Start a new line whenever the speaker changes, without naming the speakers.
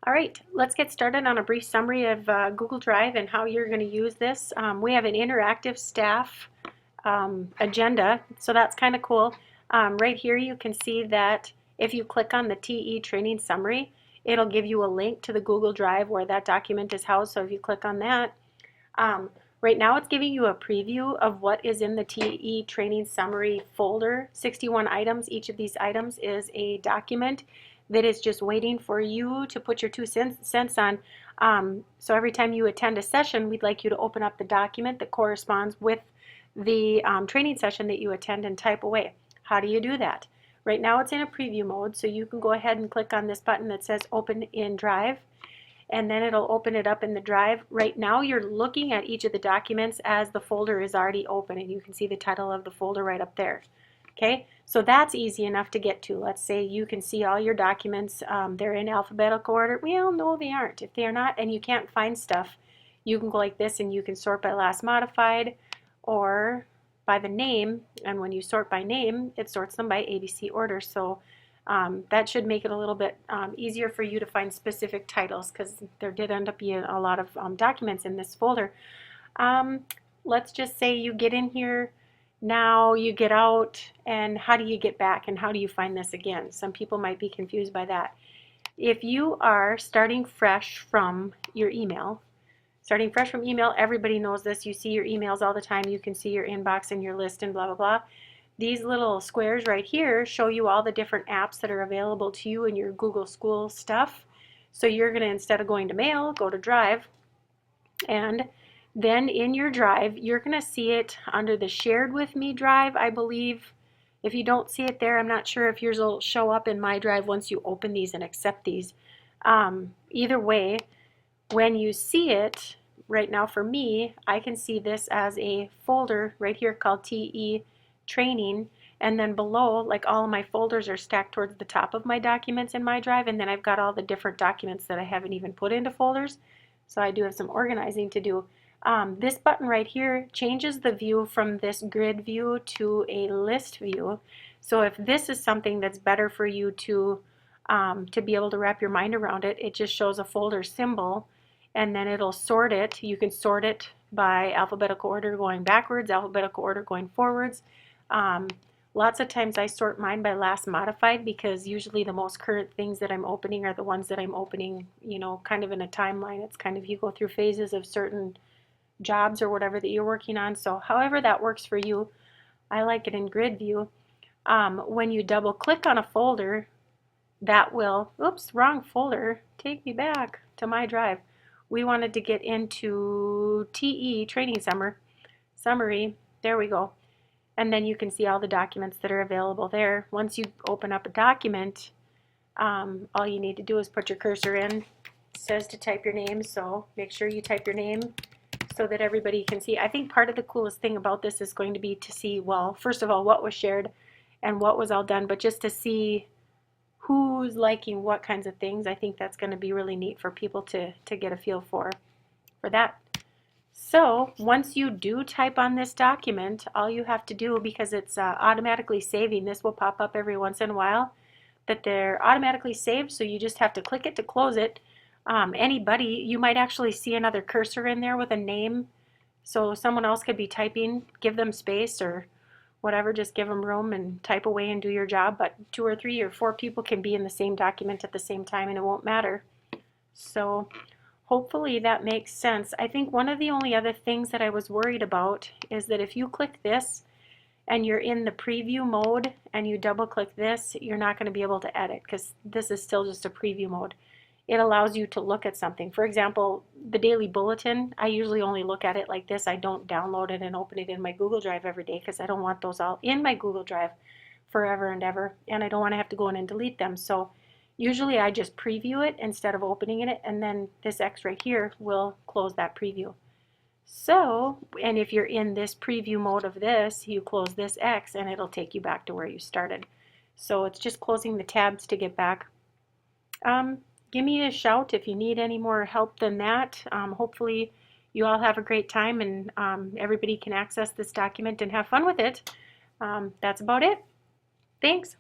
All right, let's get started on a brief summary of Google Drive and how you're going to use this. We have an interactive staff agenda, so that's kind of cool. Right here you can see that if you click on the TE training summary, it'll give you a link to the Google Drive where that document is housed. So if you click on that, right now it's giving you a preview of what is in the TE training summary folder. 61 items. Each of these items is a document that is just waiting for you to put your 2 cents on. So every time you attend a session, we'd like you to open up the document that corresponds with the training session that you attend and type away. How do you do that? Right now it's in a preview mode, so you can go ahead and click on this button that says Open in Drive, and then it'll open it up in the drive. Right now you're looking at each of the documents as the folder is already open, and you can see the title of the folder right up there. Okay, so that's easy enough to get to. Let's say you can see all your documents, they're in alphabetical order. Well, no, they aren't. If they are not and you can't find stuff, you can go like this and you can sort by last modified or by the name, and when you sort by name, it sorts them by ABC order. So that should make it a little bit easier for you to find specific titles, because there did end up being a lot of documents in this folder. Let's just say you get in here, now you get out, and how do you get back, and how do you find this again? Some people might be confused by that. If you are starting fresh from your email, everybody knows this. You see your emails all the time. You can see your inbox and your list and blah, blah, blah. These little squares right here show you all the different apps that are available to you in your Google School stuff. So you're going to, instead of going to Mail, go to Drive, and then in your Drive, you're going to see it under the Shared With Me Drive, I believe. If you don't see it there, I'm not sure if yours will show up in my Drive once you open these and accept these. Either way, when you see it, right now for me, I can see this as a folder right here called TE Training, and then below, like, all of my folders are stacked towards the top of my documents in my Drive, and then I've got all the different documents that I haven't even put into folders. So I do have some organizing to do. This button right here changes the view from this grid view to a list view. So if this is something that's better for you to be able to wrap your mind around it, it just shows a folder symbol, and then it'll sort it. You can sort it by alphabetical order going backwards, alphabetical order going forwards. Lots of times I sort mine by last modified, because usually the most current things that I'm opening are the ones that I'm opening, you know, kind of in a timeline. It's kind of, you go through phases of certain jobs or whatever that you're working on. So however that works for you, I like it in grid view. When you double click on a folder, that will, oops, wrong folder, take me back to my Drive. We wanted to get into TE Training Summary. There we go. And then you can see all the documents that are available there. Once you open up a document, all you need to do is put your cursor in. It says to type your name, so make sure you type your name so that everybody can see. I think part of the coolest thing about this is going to be to see, well, first of all, what was shared and what was all done, but just to see who's liking what kinds of things. I think that's going to be really neat for people to get a feel for that. So once you do type on this document, all you have to do, because it's automatically saving, this will pop up every once in a while, that they're automatically saved, so you just have to click it to close it. Anybody, you might actually see another cursor in there with a name, so someone else could be typing. Give them space or whatever, just give them room and type away and do your job. But 2 or 3 or 4 people can be in the same document at the same time and it won't matter. So hopefully that makes sense. I think one of the only other things that I was worried about is that if you click this and you're in the preview mode and you double click this, you're not going to be able to edit, because this is still just a preview mode. It allows you to look at something. For example, the daily bulletin, I usually only look at it like this. I don't download it and open it in my Google Drive every day, because I don't want those all in my Google Drive forever and ever, and I don't want to have to go in and delete them. So usually I just preview it instead of opening it, and then this X right here will close that preview. So, and if you're in this preview mode of this, you close this X and it'll take you back to where you started. So it's just closing the tabs to get back. Give me a shout if you need any more help than that. Hopefully you all have a great time, and everybody can access this document and have fun with it. That's about it. Thanks.